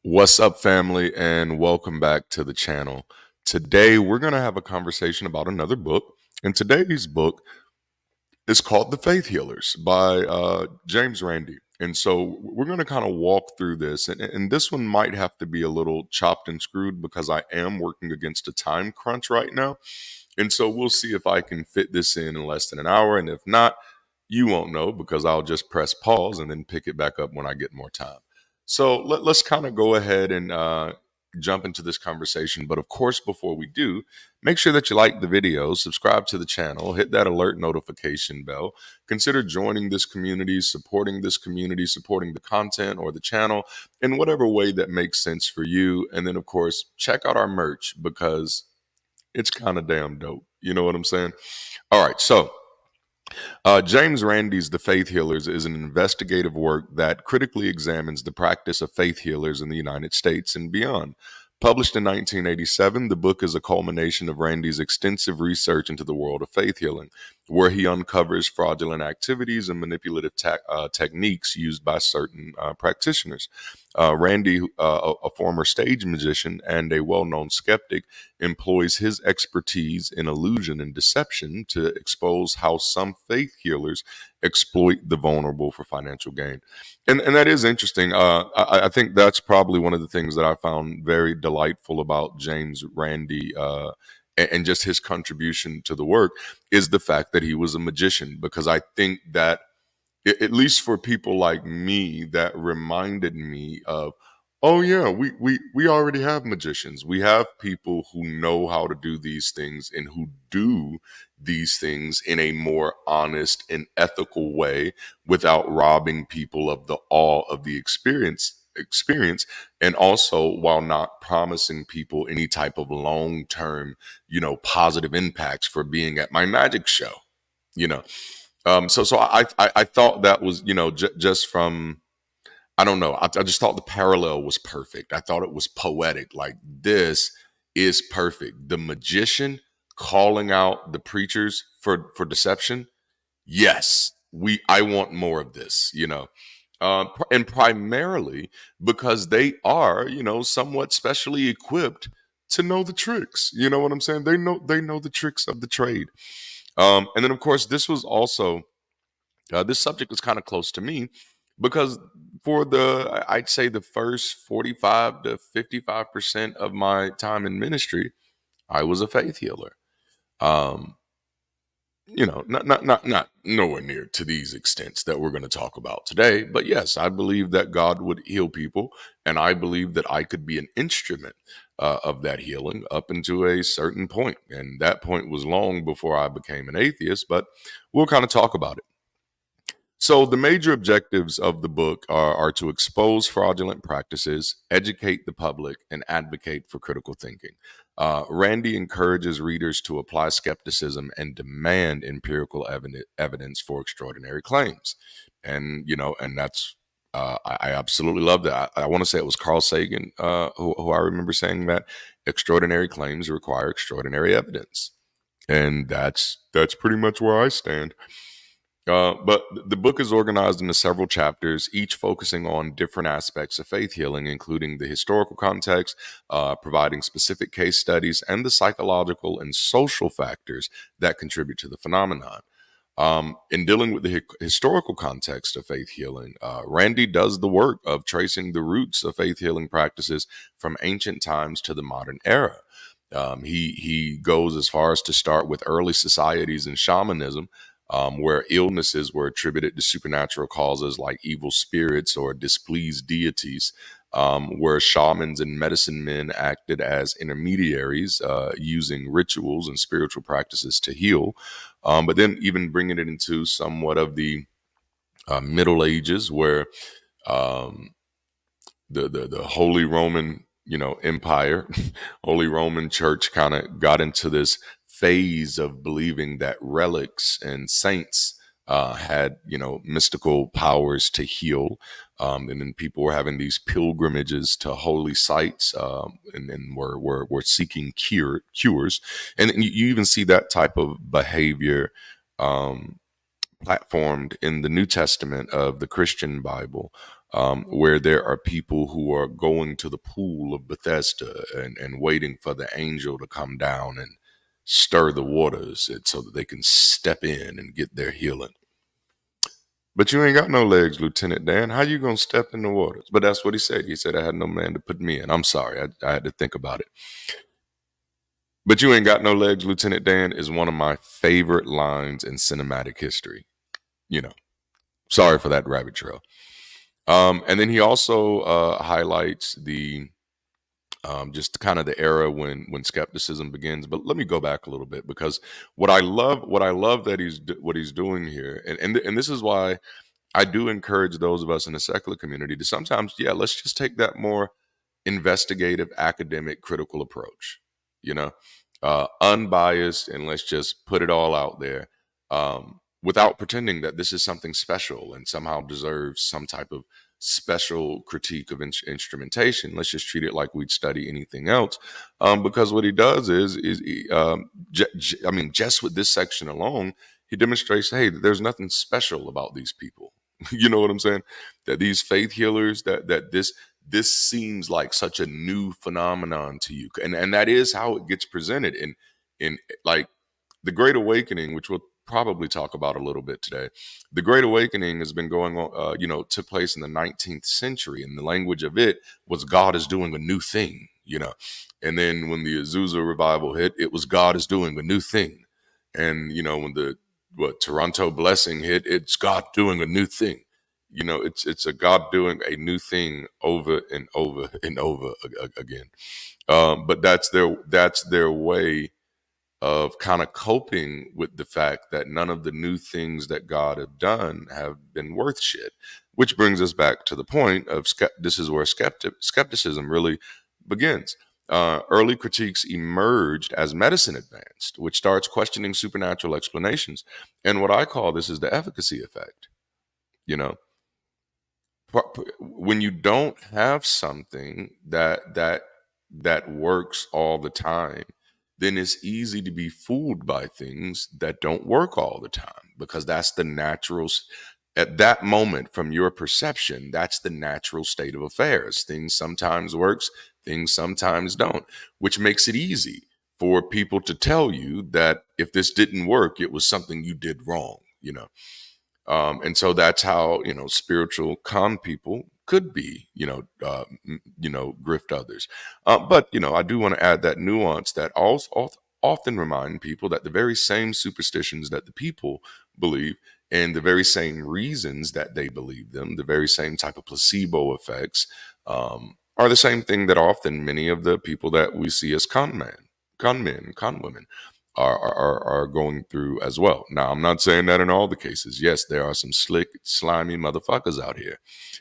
What's up, family, and welcome back to the channel. Today, we're going to have a conversation about another book. And today's book is called The Faith Healers by James Randi. And so we're going to kind of walk through this. And this one might have to be a little chopped and screwed because I am working against a time crunch right now. And so we'll see if I can fit this in less than an hour. And if not, you won't know because I'll just press pause and then pick it back up when I get more time. So let's kind of go ahead and jump into this conversation. But of course, before we do, make sure that you like the video, subscribe to the channel, hit that alert notification bell. Consider joining this community, supporting the content or the channel in whatever way that makes sense for you. And then, of course, check out our merch because it's kind of damn dope. You know what I'm saying? All right. So James Randi's The Faith Healers is an investigative work that critically examines the practice of faith healers in the United States and beyond. Published in 1987, the book is a culmination of Randi's extensive research into the world of faith healing, where he uncovers fraudulent activities and manipulative techniques used by certain practitioners. Randi, a former stage magician and a well known skeptic, employs his expertise in illusion and deception to expose how some faith healers exploit the vulnerable for financial gain. And that is interesting. I think that's probably one of the things that I found very delightful about James Randi. And just his contribution to the work is the fact that he was a magician, because I think that at least for people like me, that reminded me of, oh yeah, we already have magicians. We have people who know how to do these things and who do these things in a more honest and ethical way without robbing people of the awe of the experience, and also while not promising people any type of long-term, positive impacts for being at my magic show, you know. So I thought that was, just from, I don't know, I just thought the parallel was perfect. I thought it was poetic. Like, this is perfect. The magician calling out the preachers for deception. Yes, I want more of this, and primarily because they are, somewhat specially equipped to know the tricks. You know what I'm saying? They know the tricks of the trade. And then, of course, this subject was kind of close to me because for I'd say the first 45 to 55% of my time in ministry, I was a faith healer. Um, not nowhere near to these extents that we're going to talk about today, but yes, I believe that God would heal people, and I believe that I could be an instrument of that healing up into a certain point, and that point was long before I became an atheist. But we'll kind of talk about it. So, the major objectives of the book are to expose fraudulent practices, educate the public, and advocate for critical thinking. Randi encourages readers to apply skepticism and demand empirical evidence for extraordinary claims. And that's, I absolutely love that. I want to say it was Carl Sagan who I remember saying that extraordinary claims require extraordinary evidence. And that's pretty much where I stand. But the book is organized into several chapters, each focusing on different aspects of faith healing, including the historical context, providing specific case studies, and the psychological and social factors that contribute to the phenomenon. In dealing with the historical context of faith healing, Randi does the work of tracing the roots of faith healing practices from ancient times to the modern era. He goes as far as to start with early societies in shamanism, where illnesses were attributed to supernatural causes like evil spirits or displeased deities, where shamans and medicine men acted as intermediaries, using rituals and spiritual practices to heal. But then even bringing it into somewhat of the Middle Ages, where um, the Holy Roman, Empire, Holy Roman Church kind of got into this phase of believing that relics and saints had, mystical powers to heal. And then people were having these pilgrimages to holy sites, and were seeking cures. And you even see that type of behavior um, platformed in the New Testament of the Christian Bible. where there are people who are going to the pool of Bethesda and waiting for the angel to come down and stir the waters so that they can step in and get their healing. But you ain't got no legs, Lieutenant Dan. How you gonna step in the waters? But that's what he said. He said, I had no man to put me in. I'm sorry. I had to think about it. But you ain't got no legs, Lieutenant Dan is one of my favorite lines in cinematic history. You know, sorry for that rabbit trail. And then he also highlights the just kind of the era when skepticism begins. But let me go back a little bit, because what I love that what he's doing here, and this is why I do encourage those of us in the secular community to sometimes, yeah, let's just take that more investigative, academic, critical approach, you know, unbiased, and let's just put it all out there, without pretending that this is something special and somehow deserves some type of special critique of instrumentation. Let's just treat it like we'd study anything else, because what he does is I mean, just with this section alone, he demonstrates, hey, there's nothing special about these people. You know what I'm saying? That these faith healers, that this seems like such a new phenomenon to you, and that is how it gets presented in like the Great Awakening, which we'll probably talk about a little bit today. The Great Awakening has been going on, took place in the 19th century, and the language of it was God is doing a new thing, you know. And then when the Azusa revival hit, it was God is doing a new thing. And you know, when the Toronto blessing hit, it's God doing a new thing. You know, it's a God doing a new thing over and over and over again. But that's their way of kind of coping with the fact that none of the new things that God have done have been worth shit. Which brings us back to the point of this is where skepticism really begins. Early critiques emerged as medicine advanced, which starts questioning supernatural explanations. And what I call this is the efficacy effect. You know, when you don't have something that works all the time, then it's easy to be fooled by things that don't work all the time, because that's the at that moment, from your perception, that's the natural state of affairs. Things sometimes works, things sometimes don't, which makes it easy for people to tell you that if this didn't work, it was something you did wrong, you know. And so that's how, you know, spiritual con people could be, grift others. But you know, I do want to add that nuance that also often remind people that the very same superstitions that the people believe, and the very same reasons that they believe them, the very same type of placebo effects, are the same thing that often many of the people that we see as con men, con women are going through as well. Now, I'm not saying that in all the cases. Yes, there are some slick, slimy motherfuckers out here.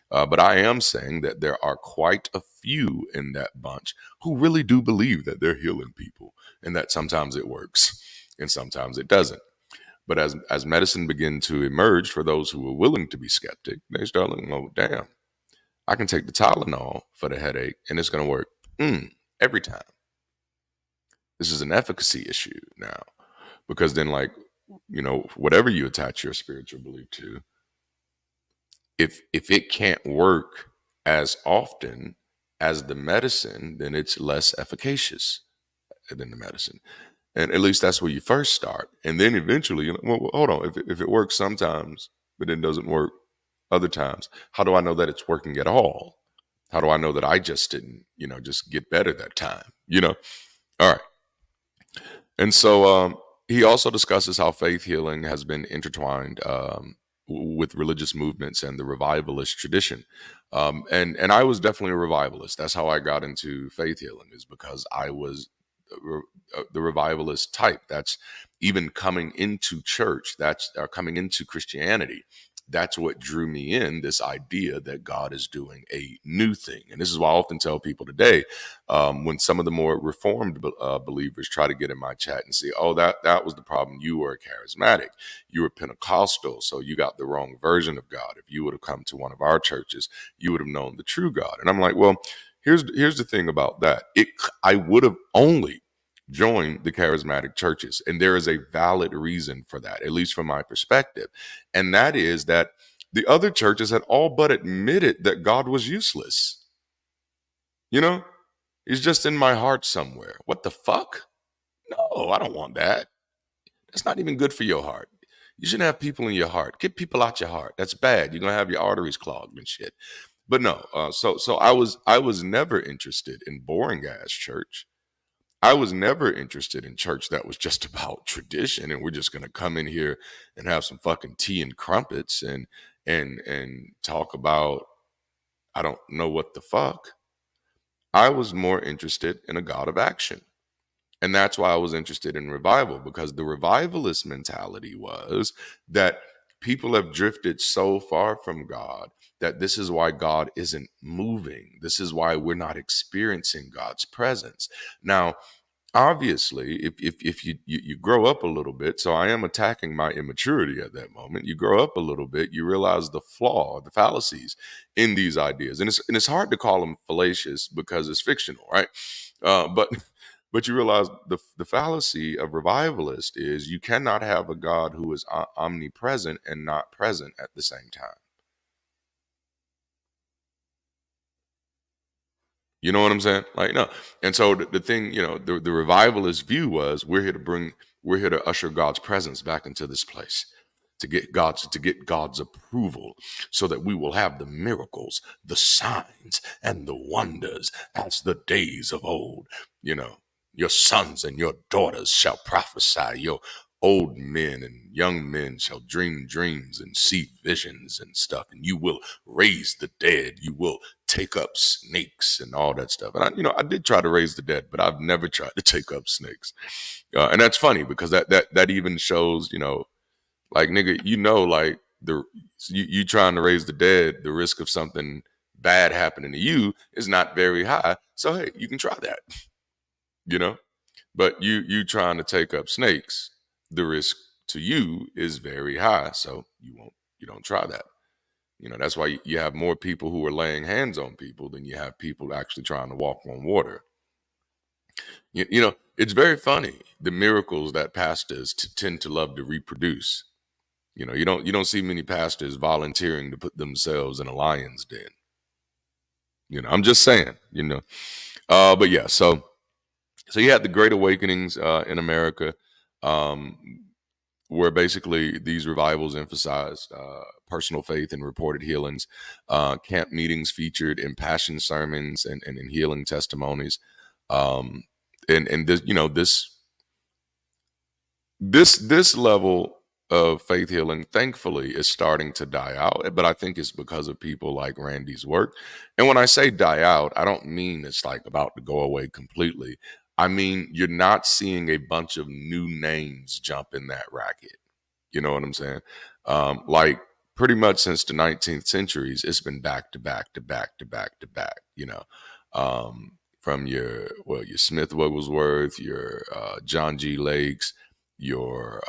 But I am saying that there are quite a few in that bunch who really do believe that they're healing people, and that sometimes it works and sometimes it doesn't. But as medicine began to emerge for those who were willing to be skeptic, they start looking, oh, damn, I can take the Tylenol for the headache and it's going to work every time. This is an efficacy issue now, because then, like, you know, whatever you attach your spiritual belief to, if it can't work as often as the medicine, then it's less efficacious than the medicine. And at least that's where you first start. And then eventually, you know, well, hold on, if it works sometimes but then doesn't work other times, how do I know that it's working at all? How do I know that I just didn't, you know, just get better that time, you know? All right. And so he also discusses how faith healing has been intertwined with religious movements and the revivalist tradition. And I was definitely a revivalist. That's how I got into faith healing, is because I was the revivalist type. That's even coming into church. That's coming into Christianity. That's what drew me in, this idea that God is doing a new thing. And this is why I often tell people today, when some of the more reformed believers try to get in my chat and say, oh, that was the problem. You were a charismatic, you were Pentecostal, so you got the wrong version of God. If you would have come to one of our churches, you would have known the true God. And I'm like, well, here's the thing about that. I would have only joined the charismatic churches, and there is a valid reason for that, at least from my perspective. And that is that The other churches had all but admitted that God was useless. You know, he's just in my heart somewhere. What the fuck? No, I don't want that. That's not even good for your heart. You shouldn't have people in your heart. Get people out your heart. That's bad. You're gonna have your arteries clogged and shit. But no, so I was never interested in boring ass church. I was never interested in church that was just about tradition and we're just gonna come in here and have some fucking tea and crumpets and talk about I don't know what the fuck. I was more interested in a God of action. And that's why I was interested in revival, because the revivalist mentality was that people have drifted so far from God that this is why God isn't moving. This is why we're not experiencing God's presence. Now, obviously, if you grow up a little bit, so I am attacking my immaturity at that moment. You grow up a little bit, you realize the flaw, the fallacies in these ideas, and it's hard to call them fallacious because it's fictional, right? But but you realize the fallacy of revivalist is you cannot have a God who is omnipresent and not present at the same time. You know what I'm saying? Like, no. And so the thing, the revivalist view was we're here to usher God's presence back into this place to get God's approval so that we will have the miracles, the signs, and the wonders as the days of old. You know, your sons and your daughters shall prophesy, your old men and young men shall dream dreams and see visions and stuff, and you will raise the dead, you will take up snakes and all that stuff. And I did try to raise the dead, but I've never tried to take up snakes. And that's funny because that even shows, like nigga, like you trying to raise the dead, the risk of something bad happening to you is not very high. So hey, you can try that, you know. But you trying to take up snakes, the risk to you is very high. So you don't try that. That's why you have more people who are laying hands on people than you have people actually trying to walk on water. It's very funny the miracles that pastors tend to love to reproduce. You don't see many pastors volunteering to put themselves in a lion's den. I'm just saying. But yeah, so you had the Great Awakenings in America, um, where basically these revivals emphasized personal faith and reported healings. Camp meetings featured impassioned sermons and healing testimonies. Um, and this level of faith healing, thankfully, is starting to die out. But I think it's because of people like Randy's work. And when I say die out, I don't mean it's like about to go away completely. I mean, you're not seeing a bunch of new names jump in that racket. You know what I'm saying? Like pretty much since the 19th centuries, it's been back to back to back to back to back. From your Smith Wigglesworth, your John G. Lakes, your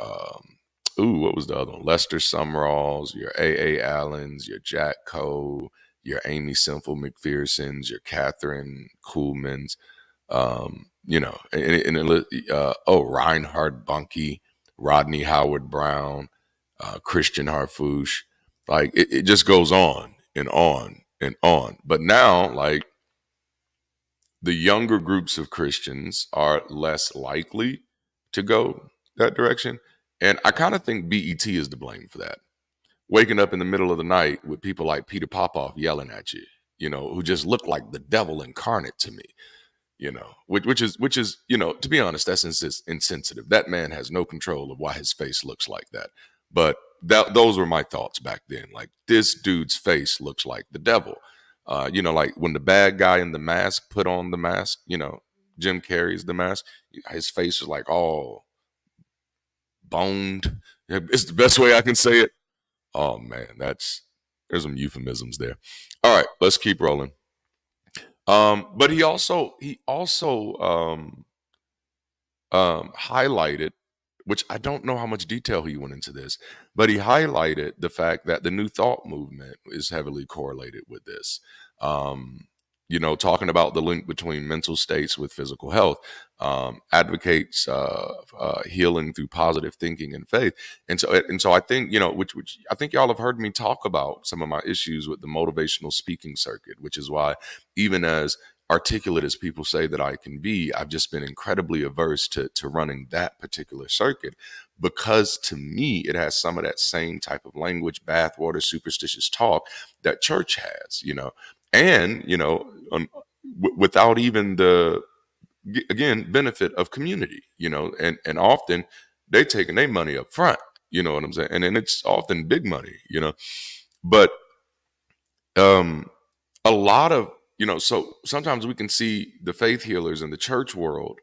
what was the other one? Lester Sumralls, your A. Allens, your Jack Coe, your Amy Simple McPherson's, your Catherine Kuhlman's, Reinhard Bunke, Rodney Howard Brown, Christian Harfouche. Like it just goes on and on and on. But now, like the younger groups of Christians are less likely to go that direction. And I kind of think BET is to blame for that. Waking up in the middle of the night with people like Peter Popoff yelling at you, who just look like the devil incarnate to me, which is to be honest, that's insensitive. That man has no control of why his face looks like that. But those were my thoughts back then. Like this dude's face looks like the devil. Like when the bad guy in the mask put on the mask, Jim Carrey's the mask, his face was like all boned. It's the best way I can say it. Oh man, there's some euphemisms there. All right, let's keep rolling. But he also highlighted, which I don't know how much detail he went into this, but he highlighted the fact that the New Thought movement is heavily correlated with this. Um, talking about the link between mental states with physical health, advocates healing through positive thinking and faith. And so I think, which I think y'all have heard me talk about some of my issues with the motivational speaking circuit, which is why, even as articulate as people say that I can be, I've just been incredibly averse to running that particular circuit, because to me it has some of that same type of language, bathwater, superstitious talk that church has, and without even the, again, benefit of community, and often they taking their money up front, you know what I'm saying, and it's often big money, but um a lot of, so sometimes we can see the faith healers in the church world,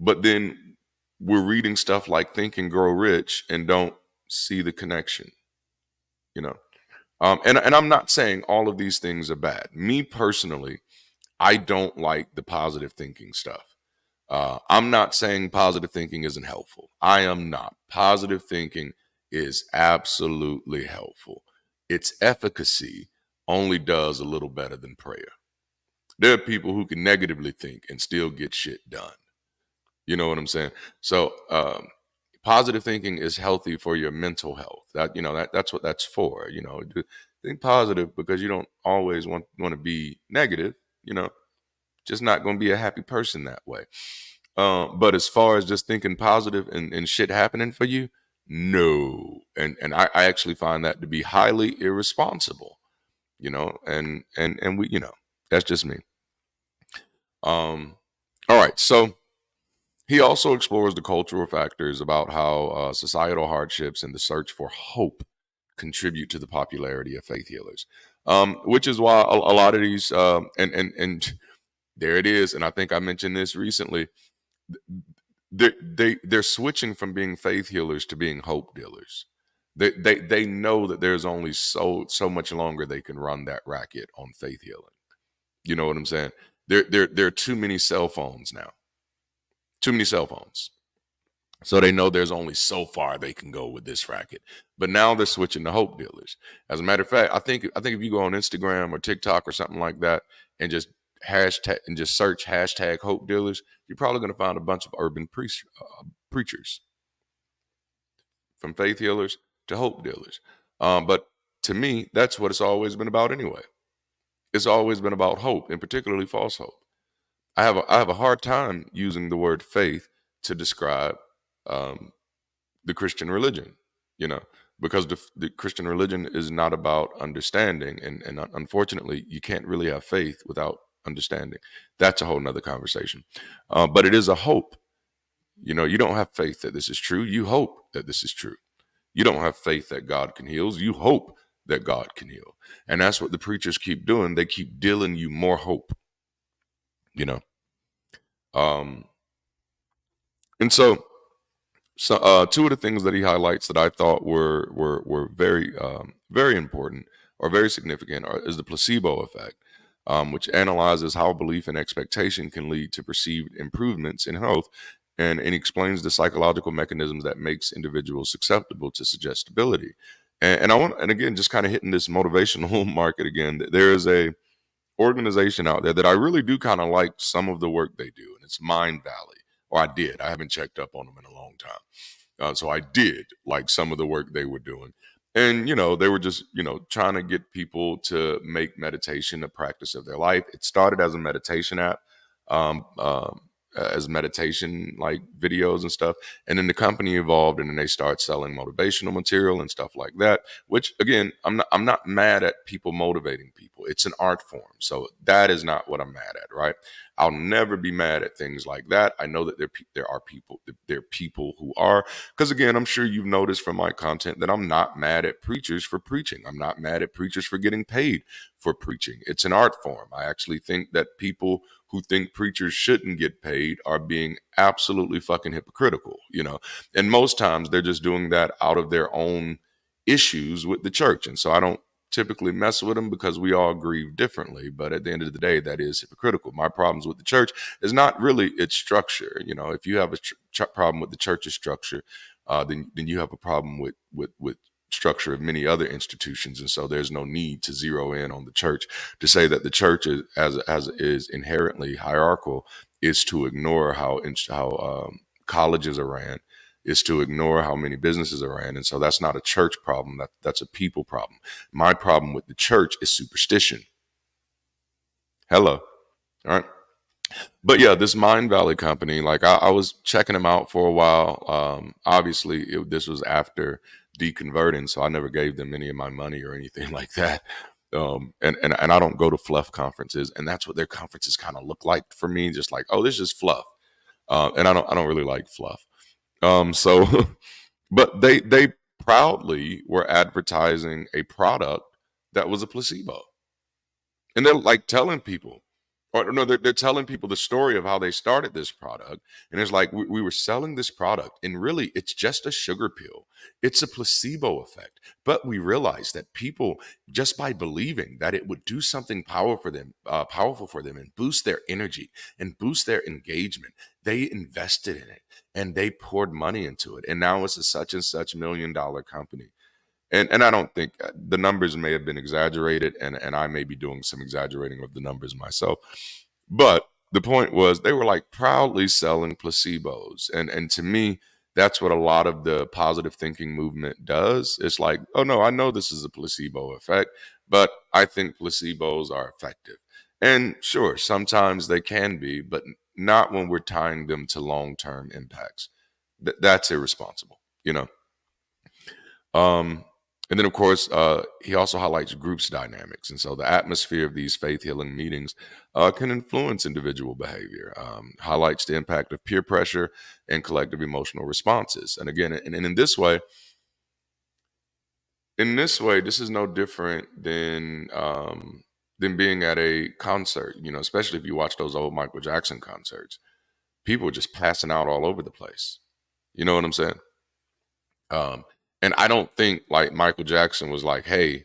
but then we're reading stuff like Think and Grow Rich and don't see the connection, you know and I'm not saying all of these things are bad. Me personally, I don't like the positive thinking stuff. I'm not saying positive thinking isn't helpful. I am not. Positive thinking is absolutely helpful. Its efficacy only does a little better than prayer. There are people who can negatively think and still get shit done. You know what I'm saying? So, positive thinking is healthy for your mental health. That's what that's for. Think positive, because you don't always want to be negative. You know, just not going to be a happy person that way. But as far as just thinking positive and shit happening for you, no. And I actually find that to be highly irresponsible, and we, that's just me. All right. So he also explores the cultural factors about how societal hardships and the search for hope contribute to the popularity of faith healers. Which is why a lot of these, and there it is. And I think I mentioned this recently. They're switching from being faith healers to being hope dealers. They know that there's only so much longer they can run that racket on faith healing. You know what I'm saying? There are too many cell phones now. Too many cell phones. So they know there's only so far they can go with this racket. But now they're switching to hope dealers. As a matter of fact, I think if you go on Instagram or TikTok or something like that and just search hashtag hope dealers, you're probably going to find a bunch of urban preachers, from faith healers to hope dealers. But to me, that's what it's always been about anyway. It's always been about hope, and particularly false hope. I have a hard time using the word faith to describe um, the Christian religion, you know, because the Christian religion is not about understanding. And unfortunately, you can't really have faith without understanding. That's a whole nother conversation. But it is a hope. You don't have faith that this is true. You hope that this is true. You don't have faith that God can heal. You hope that God can heal. And that's what the preachers keep doing. They keep dealing you more hope, you know. Um, and so, two of the things that he highlights that I thought were very very important or very significant is the placebo effect, which analyzes how belief and expectation can lead to perceived improvements in health, and explains the psychological mechanisms that makes individuals susceptible to suggestibility. And I want, and again, just kind of hitting this motivational market again. There is a organization out there that I really do kind of like some of the work they do, and it's Mind Valley. Or I did. I haven't checked up on them in a long time. So I did like some of the work they were doing. And, they were just, trying to get people to make meditation a practice of their life. It started as a meditation app, um, um, as meditation like videos and stuff. And then the company evolved, and then they start selling motivational material and stuff like that, which again, I'm not mad at people motivating people. It's an art form. So that is not what I'm mad at, right? I'll never be mad at things like that. I know that there are people who are, because again, I'm sure you've noticed from my content that I'm not mad at preachers for preaching. I'm not mad at preachers for getting paid for preaching. It's an art form. I actually think that people who think preachers shouldn't get paid are being absolutely fucking hypocritical, and most times they're just doing that out of their own issues with the church. And so I don't typically mess with them, because we all grieve differently. But at the end of the day, that is hypocritical. My problems with the church is not really its structure. If you have a problem with the church's structure, then you have a problem with structure of many other institutions, and so there's no need to zero in on the church. To say that the church is, as is inherently hierarchical is to ignore how colleges are ran, is to ignore how many businesses are ran, and so that's not a church problem. That's a people problem. My problem with the church is superstition. Hello, all right. But yeah, this Mind Valley company, like I was checking them out for a while. Obviously, this was after deconverting, so I never gave them any of my money or anything like that. And I don't go to fluff conferences, and that's what their conferences kind of look like for me. Just like, oh, this is fluff, and I don't really like fluff. So, but they proudly were advertising a product that was a placebo. And they're like telling people, or no, they're telling people the story of how they started this product. And it's like, we were selling this product, and really, it's just a sugar pill. It's a placebo effect. But we realized that people, just by believing that it would do something powerful for them, and boost their energy and boost their engagement, they invested in it and they poured money into it. And now it's a such and such $1 million company. And I don't think the numbers may have been exaggerated, and I may be doing some exaggerating of the numbers myself. But the point was they were like proudly selling placebos. And to me, that's what a lot of the positive thinking movement does. It's like, oh no, I know this is a placebo effect, but I think placebos are effective. And sure, sometimes they can be, but not when we're tying them to long-term impacts. That's irresponsible, you know? Um, and then, of course, he also highlights groups dynamics. And so the atmosphere of these faith healing meetings can influence individual behavior, highlights the impact of peer pressure and collective emotional responses. And again, and in this way, this is no different than being at a concert, especially if you watch those old Michael Jackson concerts. People are just passing out all over the place. You know what I'm saying? Um, and I don't think like Michael Jackson was like, hey,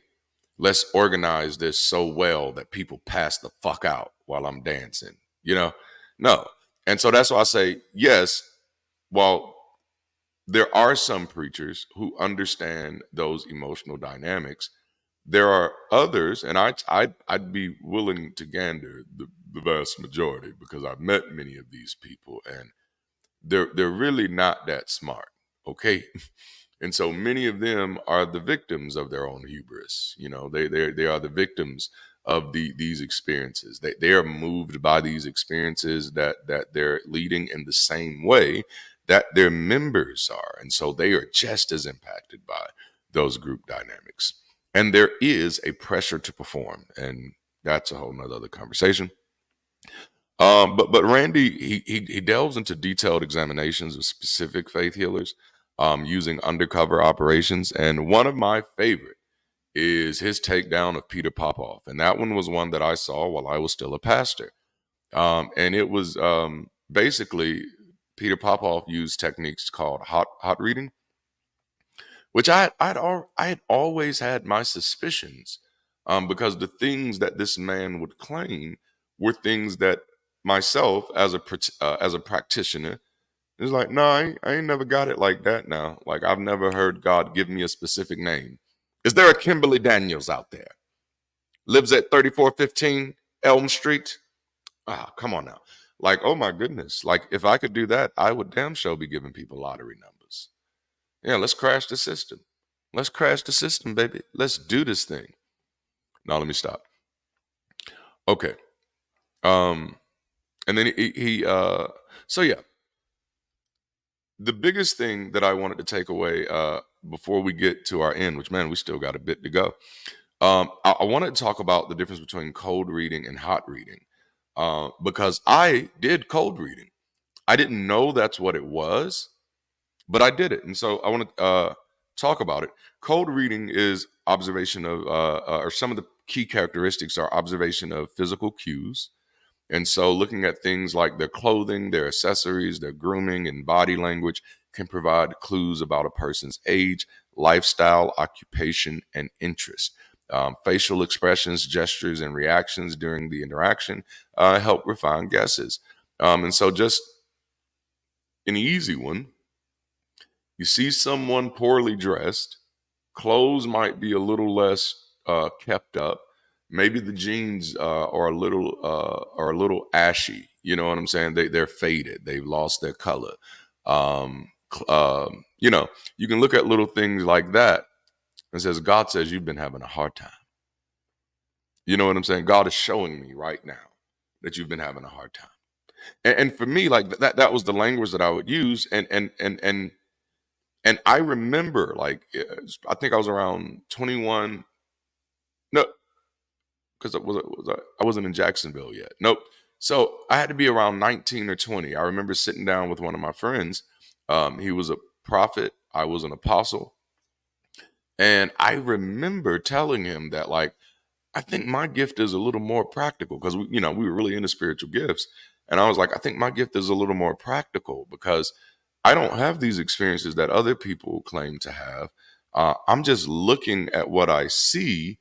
let's organize this so well that people pass the fuck out while I'm dancing, you know? No. And so that's why I say, yes, while there are some preachers who understand those emotional dynamics, there are others, and I'd be willing to gander the vast majority because I've met many of these people, and they're really not that smart. Okay. And so many of them are the victims of their own hubris. They are the victims of these experiences. They are moved by these experiences that they're leading in the same way that their members are. And so they are just as impacted by those group dynamics. And there is a pressure to perform. And that's a whole nother other conversation. But Randy, he delves into detailed examinations of specific faith healers, using undercover operations, and one of my favorite is his takedown of Peter Popoff, and that one was one that I saw while I was still a pastor, and it was basically Peter Popoff used techniques called hot reading, which I had always had my suspicions, because the things that this man would claim were things that myself as a practitioner is like, no, I ain't never got it like that. Now, like I've never heard God give me a specific name. Is there a Kimberly Daniels out there? Lives at 3415 Elm Street? Ah, come on now. Like, oh my goodness. Like, if I could do that, I would damn sure be giving people lottery numbers. Yeah, let's crash the system. Let's crash the system, baby. Let's do this thing. Now, let me stop. Okay. Um, and then so yeah, the biggest thing that I wanted to take away before we get to our end, which man, we still got a bit to go. I wanted to talk about the difference between cold reading and hot reading, because I did cold reading. I didn't know that's what it was, but I did it, and so I want to talk about it. Cold reading is observation of, or some of the key characteristics are observation of physical cues. And so, looking at things like their clothing, their accessories, their grooming, and body language can provide clues about a person's age, lifestyle, occupation, and interest. Facial expressions, gestures, and reactions during the interaction help refine guesses. And so, just an easy one, you see someone poorly dressed, Clothes might be a little less kept up. Maybe the jeans are a little ashy. You know what I'm saying? They're faded. They've lost their color. You know, you can look at little things like that and says, God says you've been having a hard time. You know what I'm saying? God is showing me right now that you've been having a hard time. And for me, like that was the language that I would use. And I remember, like, I think I was around 21. No, because I wasn't in Jacksonville yet. Nope. So I had to be around 19 or 20. I remember sitting down with one of my friends. He was a prophet. I was an apostle. And I remember telling him that, like, I think my gift is a little more practical because we were really into spiritual gifts. And I was like, I think my gift is a little more practical because I don't have these experiences that other people claim to have. I'm just looking at what I see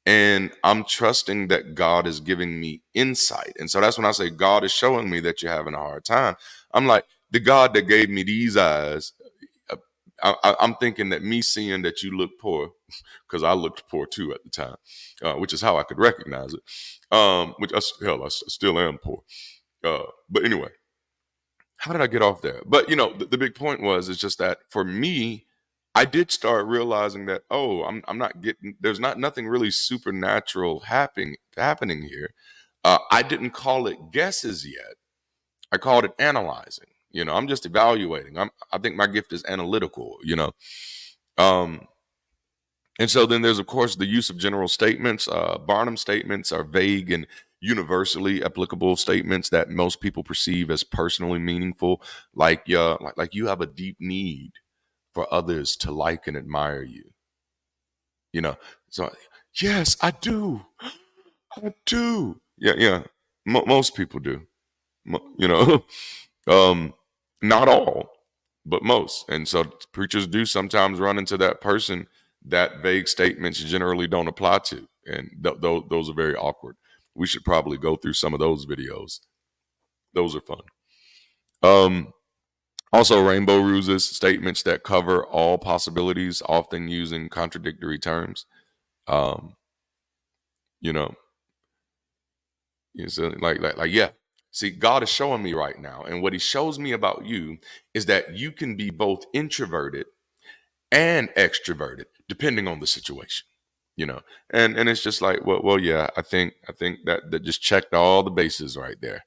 and I'm trusting that God is giving me insight. And so that's when I say God is showing me that you're having a hard time. I'm like, the God that gave me these eyes, uh, I'm thinking that me seeing that you look poor, because I looked poor too at the time, which is how I could recognize it. I still am poor. But anyway, how did I get off there? But the big point is just that for me, I did start realizing that I'm not getting there's not nothing really supernatural happening here. I didn't call it guesses yet. I called it analyzing. I'm just evaluating. I think my gift is analytical. Um, and so then there's, of course, the use of general statements. Barnum statements are vague and universally applicable statements that most people perceive as personally meaningful, like you have a deep need for others to like and admire you. You know, so yes, I do. I do. Yeah, yeah. Most people do. You know, um, not all, but most. And so preachers do sometimes run into that person that vague statements generally don't apply to, and those are very awkward. We should probably go through some of those videos. Those are fun. Um, Also, rainbow ruses, statements that cover all possibilities, often using contradictory terms. Um, you know, so yeah. See, God is showing me right now, and what He shows me about you is that you can be both introverted and extroverted depending on the situation. you know and it's just like, well, yeah, I think that just checked all the bases right there.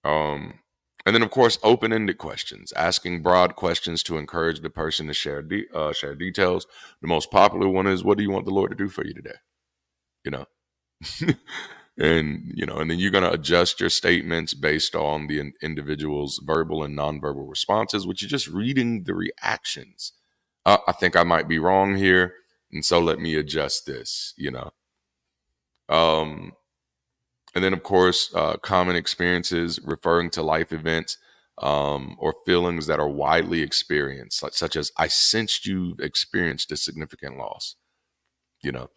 um and then, of course, open-ended questions, asking broad questions to encourage the person to share details. The most popular one is, what do you want the Lord to do for you today? you know and then you're going to adjust your statements based on the individual's verbal and nonverbal responses, which is just reading the reactions. I think I might be wrong here, and so let me adjust this. Um, and then, of course, common experiences referring to life events or feelings that are widely experienced, such as, I sensed you experienced a significant loss. You know,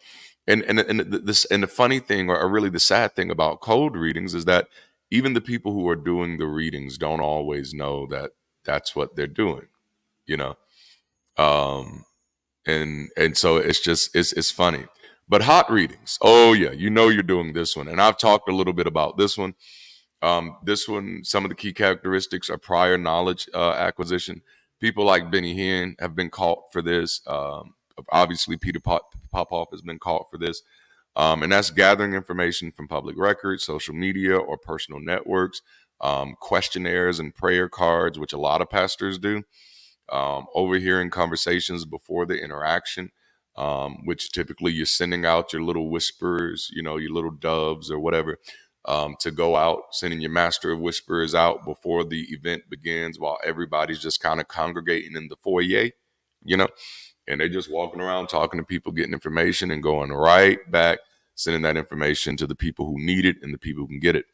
and the funny thing, or really the sad thing about cold readings, is that even the people who are doing the readings don't always know that that's what they're doing. You know. Um, and so it's funny. But hot readings, oh yeah, you're doing this one, and I've talked a little bit about this one. This one, some of the key characteristics are prior knowledge acquisition. People like Benny Hinn have been caught for this. Obviously, Peter Popoff has been caught for this. And that's gathering information from public records, social media, or personal networks, questionnaires and prayer cards, which a lot of pastors do, overhearing conversations before the interaction, which typically you're sending out your little whisperers, your little doves or whatever, to go out, sending your master of whisperers out before the event begins while everybody's just kind of congregating in the foyer, you know, and they're just walking around talking to people, getting information, and going right back, sending that information to the people who need it and the people who can get it.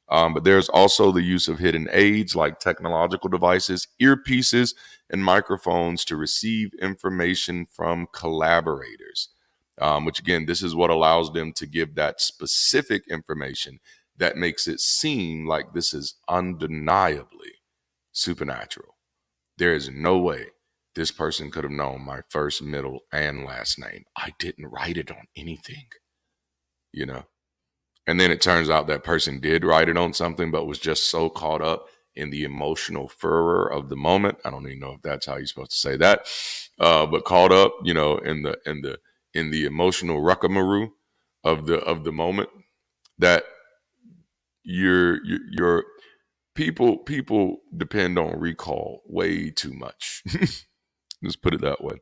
But there's also the use of hidden aids like technological devices, earpieces, and microphones to receive information from collaborators, which, again, this is what allows them to give that specific information that makes it seem like this is undeniably supernatural. There is no way this person could have known my first, middle, and last name. I didn't write it on anything, you know. And then it turns out that person did write it on something, but was just so caught up in the emotional furor of the moment. I don't even know if that's how you're supposed to say that, but caught up, in the emotional ruckamaroo of the moment that your people depend on recall way too much. Let's put it that way.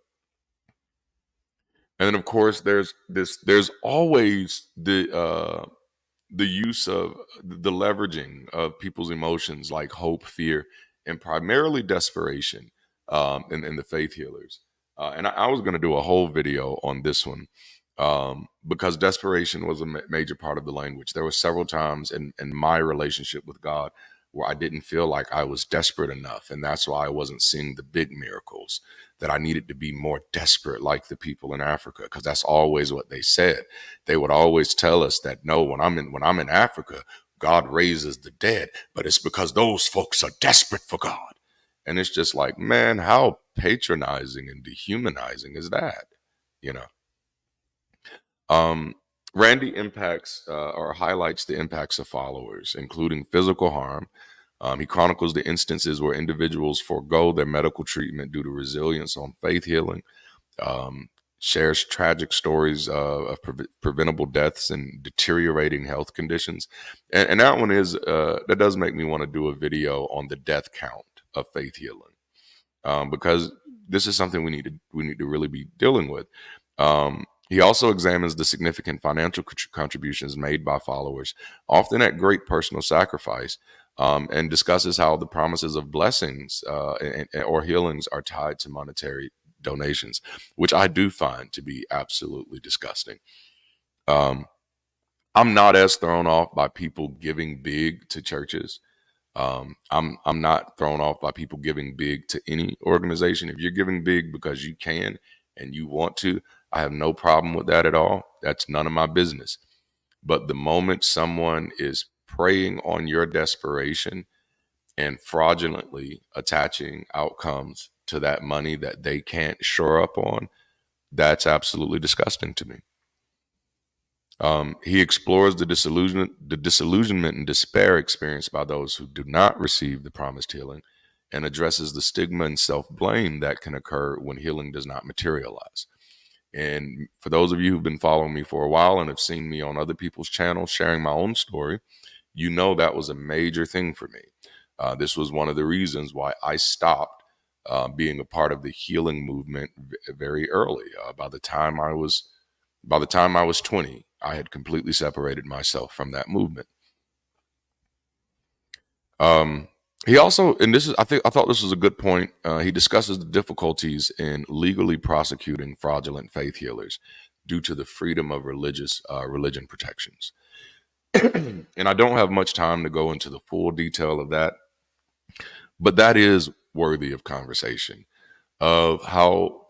And then of course there's always the use of the leveraging of people's emotions like hope, fear, and primarily desperation in the faith healers. And I was going to do a whole video on this one because desperation was a major part of the language. There were several times in my relationship with God where I didn't feel like I was desperate enough. And that's why I wasn't seeing the big miracles, that I needed to be more desperate like the people in Africa, because that's always what they said. They would always tell us that no, when I'm in Africa, God raises the dead, but it's because those folks are desperate for God. And it's just like, man, how patronizing and dehumanizing is that? You know. Um, Randy impacts or highlights the impacts of followers, including physical harm. He chronicles the instances where individuals forego their medical treatment due to resilience on faith healing. Um, Shares tragic stories of preventable deaths and deteriorating health conditions. And that one is that does make me want to do a video on the death count of faith healing, because this is something we need to really be dealing with. He also examines the significant financial contributions made by followers, often at great personal sacrifice, and discusses how the promises of blessings or healings are tied to monetary donations, which I do find to be absolutely disgusting. Um, I'm not as thrown off by people giving big to churches. I'm not thrown off by people giving big to any organization. If you're giving big because you can and you want to, I have no problem with that at all. That's none of my business. But the moment someone is preying on your desperation and fraudulently attaching outcomes to that money that they can't shore up on, that's absolutely disgusting to me. He explores the disillusionment and despair experienced by those who do not receive the promised healing, and addresses the stigma and self-blame that can occur when healing does not materialize. And for those of you who've been following me for a while and have seen me on other people's channels sharing my own story, you know that was a major thing for me. This was one of the reasons why I stopped being a part of the healing movement very early. By the time I was 20, I had completely separated myself from that movement. Um, he also, and this is, I thought this was a good point. He discusses the difficulties in legally prosecuting fraudulent faith healers due to the freedom of religion protections. And I don't have much time to go into the full detail of that, but that is worthy of conversation, of how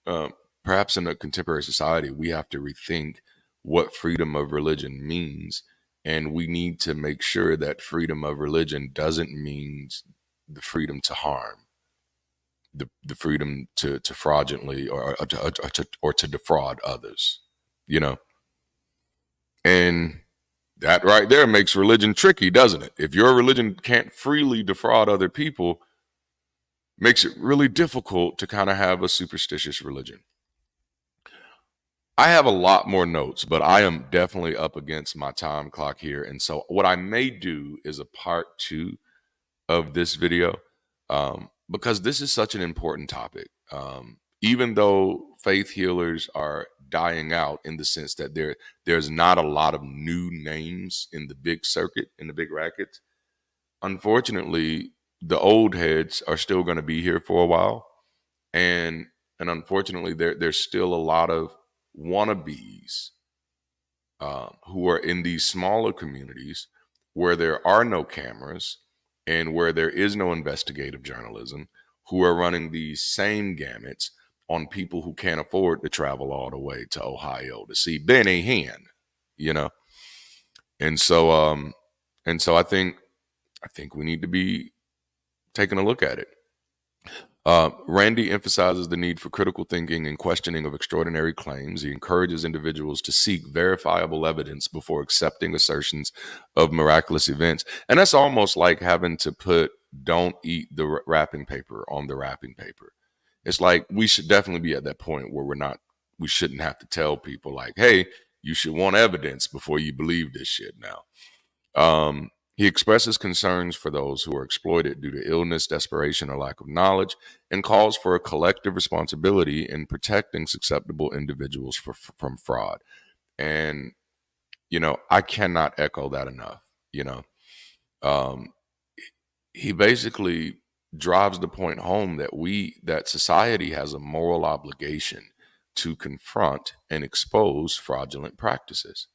um, perhaps in a contemporary society we have to rethink what freedom of religion means, and we need to make sure that freedom of religion doesn't mean the freedom to harm, the freedom to fraudulently or to defraud others, you know. And that right there makes religion tricky, doesn't it? If your religion can't freely defraud other people, makes it really difficult to kind of have a superstitious religion. I have a lot more notes, but I am definitely up against my time clock here. And so, what I may do is a part two of this video, because this is such an important topic. Even though faith healers are dying out in the sense that there's not a lot of new names in the big circuit, in the big rackets, unfortunately, the old heads are still going to be here for a while. And unfortunately, there's still a lot of wannabes who are in these smaller communities where there are no cameras and where there is no investigative journalism, who are running these same gamuts on people who can't afford to travel all the way to Ohio to see Benny Hinn, you know. And so I think we need to be taking a look at it. Randy emphasizes the need for critical thinking and questioning of extraordinary claims. He encourages individuals to seek verifiable evidence before accepting assertions of miraculous events. And that's almost like having to put "don't eat the wrapping paper" on the wrapping paper. It's like we should definitely be at that point where we shouldn't have to tell people, like, hey, you should want evidence before you believe this shit now. He expresses concerns for those who are exploited due to illness, desperation, or lack of knowledge, and calls for a collective responsibility in protecting susceptible individuals from fraud. And, I cannot echo that enough. You know, um, he basically drives the point home that society has a moral obligation to confront and expose fraudulent practices.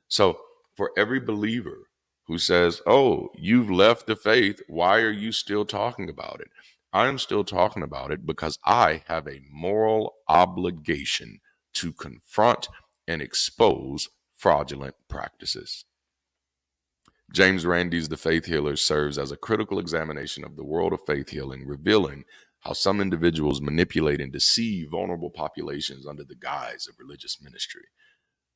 So, for every believer who says, "Oh, you've left the faith, why are you still talking about it?" I am still talking about it because I have a moral obligation to confront and expose fraudulent practices. James Randi's The Faith Healer serves as a critical examination of the world of faith healing, revealing how some individuals manipulate and deceive vulnerable populations under the guise of religious ministry.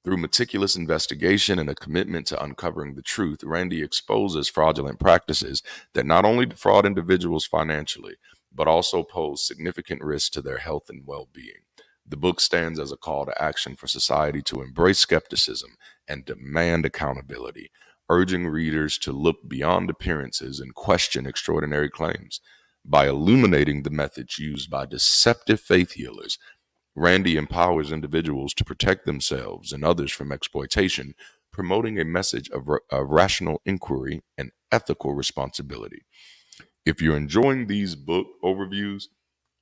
Through meticulous investigation and a commitment to uncovering the truth, Randy exposes fraudulent practices that not only defraud individuals financially, but also pose significant risks to their health and well being. The book stands as a call to action for society to embrace skepticism and demand accountability, urging readers to look beyond appearances and question extraordinary claims. By illuminating the methods used by deceptive faith healers, Randy empowers individuals to protect themselves and others from exploitation, promoting a message of rational inquiry and ethical responsibility. If you're enjoying these book overviews,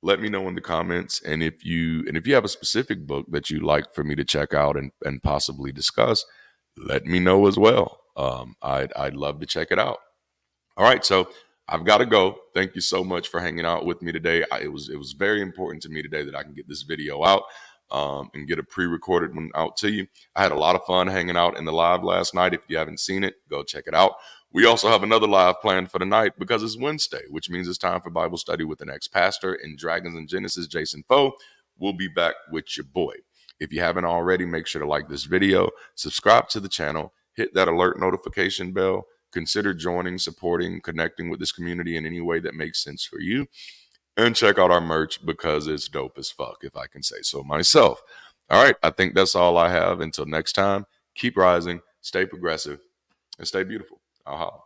let me know in the comments. And if you have a specific book that you'd like for me to check out and possibly discuss, let me know as well. I'd love to check it out. All right, so I've got to go. Thank you so much for hanging out with me today. It was very important to me today that I can get this video out and get a pre-recorded one out to you. I had a lot of fun hanging out in the live last night. If you haven't seen it, go check it out. We also have another live planned for the night because it's Wednesday, which means it's time for Bible study with the next pastor in Dragons and Genesis, Jason Foe. We'll be back with your boy. If you haven't already, make sure to like this video, subscribe to the channel, hit that alert notification bell. Consider joining, supporting, connecting with this community in any way that makes sense for you. And check out our merch because it's dope as fuck, if I can say so myself. All right, I think that's all I have. Until next time, keep rising, stay progressive, and stay beautiful. I'll holla.